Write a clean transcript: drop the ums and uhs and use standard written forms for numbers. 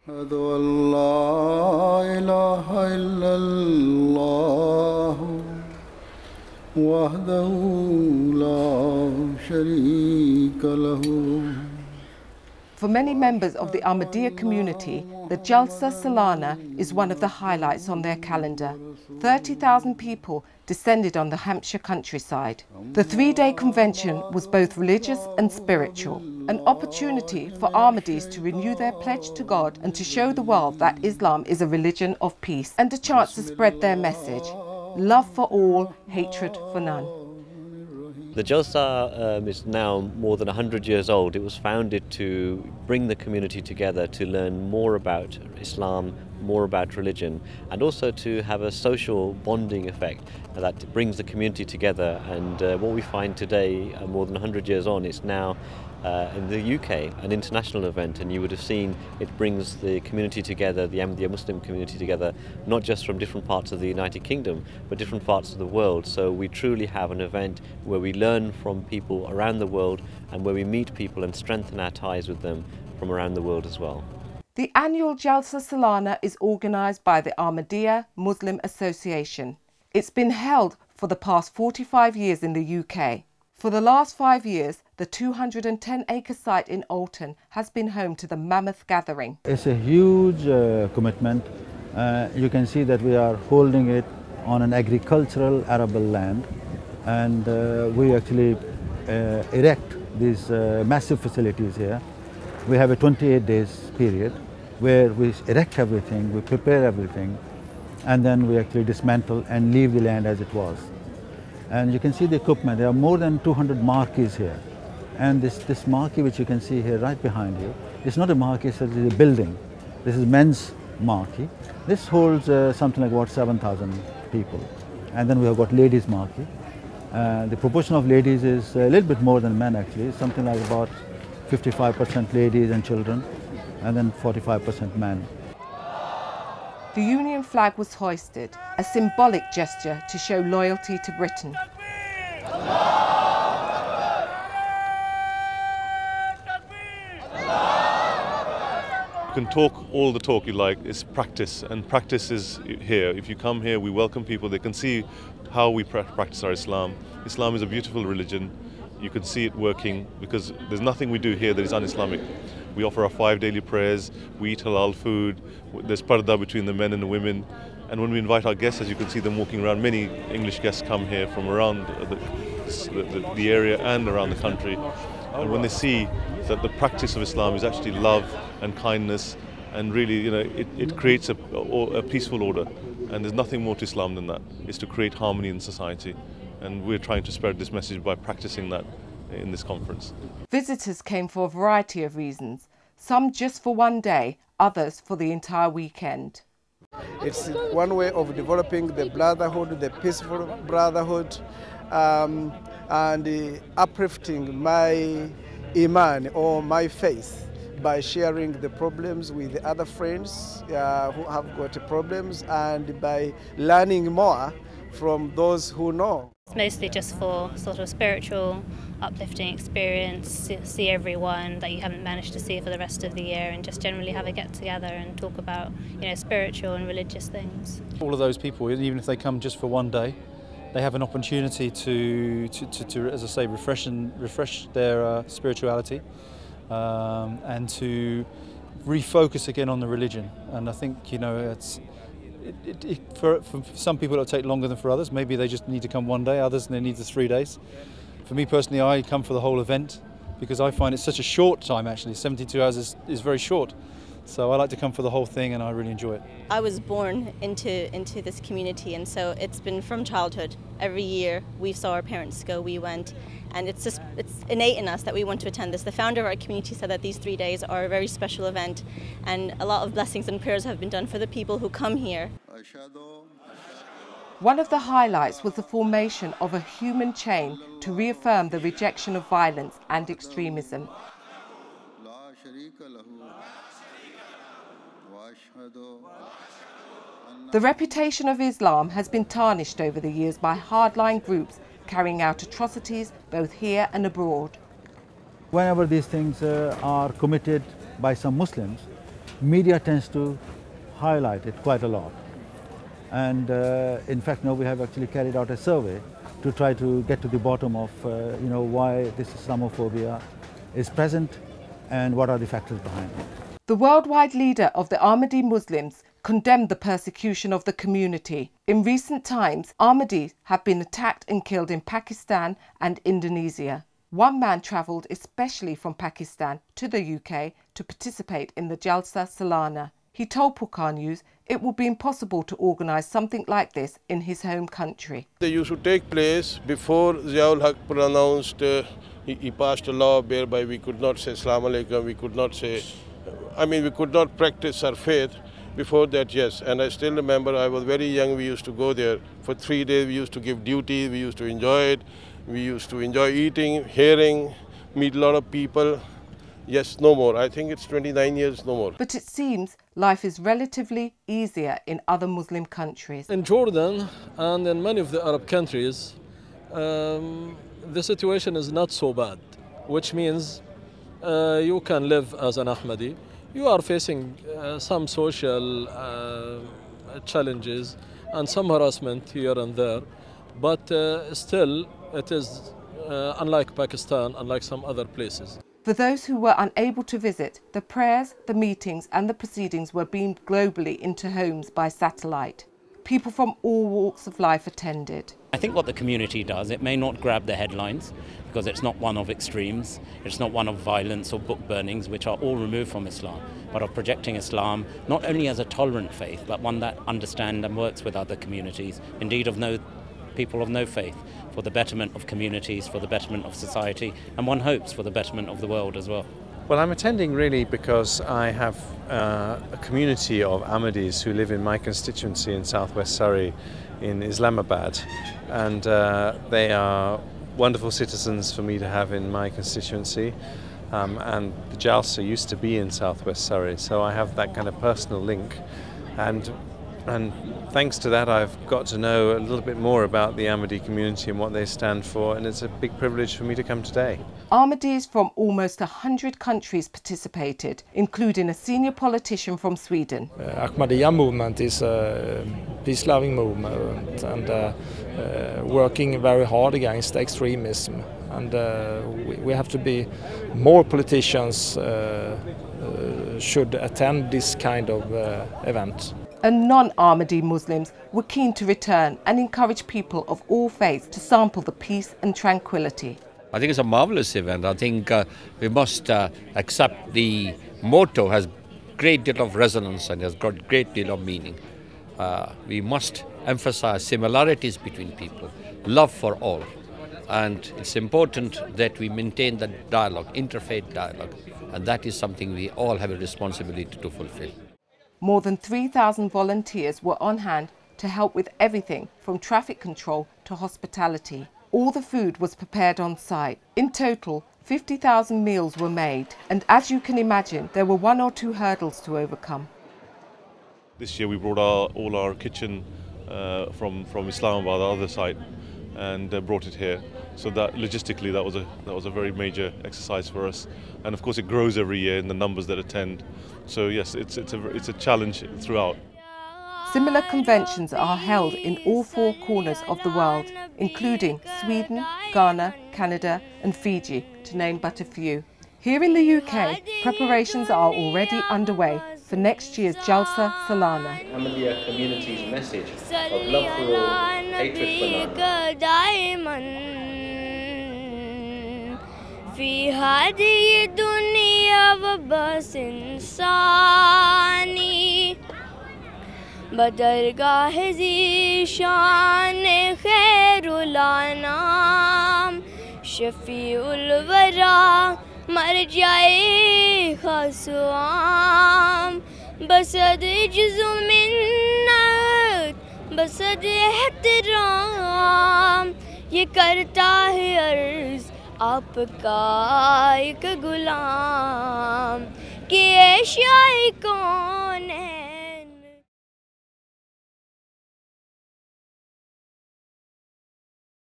أشهد أن لا إله إلا الله وحده لا شريك له. For many members of the Ahmadiyya community, the Jalsa Salana is one of the highlights on their calendar. 30,000 people descended on the Hampshire countryside. The three-day convention was both religious and spiritual, an opportunity for Ahmadis to renew their pledge to God and to show the world that Islam is a religion of peace, and a chance to spread their message: love for all, hatred for none. The Jalsa is now more than 100 years old. It was founded to bring the community together to learn more about Islam, more about religion, and also to have a social bonding effect that brings the community together. And what we find today, more than 100 years on, is now in the UK, an international event, and you would have seen it brings the community together, the Ahmadiyya Muslim community together, not just from different parts of the United Kingdom, but different parts of the world. So we truly have an event where we learn from people around the world and where we meet people and strengthen our ties with them from around the world as well. The annual Jalsa Salana is organised by the Ahmadiyya Muslim Association. It's been held for the past 45 years in the UK. For the last 5 years, the 210-acre site in Alton has been home to the mammoth gathering. It's a huge commitment. You can see that we are holding it on an agricultural arable land, and we actually erect these massive facilities here. We have a 28 days period where we erect everything, we prepare everything, and then we actually dismantle and leave the land as it was. And you can see the equipment. There are more than 200 marquees here. And this marquee which you can see here right behind you, it's not a marquee, it's a building. This is men's marquee. This holds something like about 7,000 people. And then we have got ladies marquee. The proportion of ladies is a little bit more than men actually, something like about 55% ladies and children, and then 45% men. The Union flag was hoisted, a symbolic gesture to show loyalty to Britain. You can talk all the talk you like, it's practice, and practice is here. If you come here, we welcome people, they can see how we practice our Islam. Islam is a beautiful religion. You can see it working because there's nothing we do here that is un-Islamic. We offer our 5 daily prayers, we eat halal food, there's parda between the men and the women. And when we invite our guests, as you can see them walking around, many English guests come here from around the area and around the country. And when they see that the practice of Islam is actually love and kindness, and really, you know, it creates a peaceful order. And there's nothing more to Islam than that. It's to create harmony in society. And we're trying to spread this message by practicing that in this conference. Visitors came for a variety of reasons, some just for one day, others for the entire weekend. It's one way of developing the brotherhood, the peaceful brotherhood, and uplifting my iman or my faith by sharing the problems with the other friends who have got problems, and by learning more from those who know. It's mostly just for sort of spiritual, uplifting experience, see everyone that you haven't managed to see for the rest of the year, and just generally have a get-together and talk about, you know, spiritual and religious things. All of those people, even if they come just for one day, they have an opportunity to as I say, refresh their spirituality, and to refocus again on the religion. And I think, you know, for some people it'll take longer than for others. Maybe they just need to come one day, others they need the 3 days. For me personally, I come for the whole event because I find it's such a short time actually. 72 hours is very short. So I like to come for the whole thing, and I really enjoy it. I was born into this community, and so it's been from childhood. Every year we saw our parents go, we went, and it's innate in us that we want to attend this. The founder of our community said that these 3 days are a very special event, and a lot of blessings and prayers have been done for the people who come here. One of the highlights was the formation of a human chain to reaffirm the rejection of violence and extremism. The reputation of Islam has been tarnished over the years by hardline groups carrying out atrocities both here and abroad. Whenever these things are committed by some Muslims, media tends to highlight it quite a lot. And in fact, now we have actually carried out a survey to try to get to the bottom of why this Islamophobia is present and what are the factors behind it. The worldwide leader of the Ahmadi Muslims condemned the persecution of the community. In recent times, Ahmadis have been attacked and killed in Pakistan and Indonesia. One man travelled especially from Pakistan to the UK to participate in the Jalsa Salana. He told Pukaar News it would be impossible to organise something like this in his home country. They used to take place before Ziaul Haq pronounced, he passed a law whereby we could not say Assalamu Alaikum, we could not say, we could not practice our faith. Before that, yes, and I still remember I was very young, we used to go there. For 3 days we used to give duties, we used to enjoy it. We used to enjoy eating, hearing, meet a lot of people. Yes, no more. I think it's 29 years, no more. But it seems life is relatively easier in other Muslim countries. In Jordan and in many of the Arab countries, the situation is not so bad, which means you can live as an Ahmadi. You are facing some social challenges and some harassment here and there, but still it is unlike Pakistan, unlike some other places. For those who were unable to visit, the prayers, the meetings and the proceedings were beamed globally into homes by satellite. People from all walks of life attended. I think what the community does, it may not grab the headlines because it's not one of extremes, it's not one of violence or book burnings, which are all removed from Islam, but of projecting Islam not only as a tolerant faith, but one that understands and works with other communities, indeed of people of no faith, for the betterment of communities, for the betterment of society, and one hopes for the betterment of the world as well. Well, I'm attending really because I have a community of Ahmadis who live in my constituency in southwest Surrey in Islamabad, and they are wonderful citizens for me to have in my constituency, and the Jalsa used to be in southwest Surrey, so I have that kind of personal link, and thanks to that I've got to know a little bit more about the Ahmadi community and what they stand for, and it's a big privilege for me to come today. Ahmadis from almost 100 countries participated, including a senior politician from Sweden. Ahmadiyya movement is a peace-loving movement and working very hard against extremism. And we have to be more politicians should attend this kind of event. And non-Ahmadi Muslims were keen to return and encourage people of all faiths to sample the peace and tranquility. I think it's a marvelous event. I think we must accept the motto has great deal of resonance and has got great deal of meaning. We must emphasize similarities between people, love for all. And it's important that we maintain the dialogue, interfaith dialogue, and that is something we all have a responsibility to fulfill. More than 3,000 volunteers were on hand to help with everything from traffic control to hospitality. All the food was prepared on site. In total, 50,000 meals were made, and as you can imagine, there were 1 or 2 hurdles to overcome. This year we brought all our kitchen from Islamabad, the other side, and brought it here. So that logistically that was a very major exercise for us, and of course it grows every year in the numbers that attend. So yes, it's a challenge throughout. Similar conventions are held in all 4 corners of the world, including Sweden, Ghana, Canada and Fiji, to name but a few. Here in the UK, preparations are already underway for next year's Jalsa Salana. Ahmadiyya community's message of love for all, hatred for none. في هذه الدنيا وبس إنساني بدرگاه ذیشان خیر الانام شفیع الورا مرجع خاص عام بسد جز منت بسد احترام یہ کرتا ہے عرض आपका एक गुलाम कि ऐशा कौन है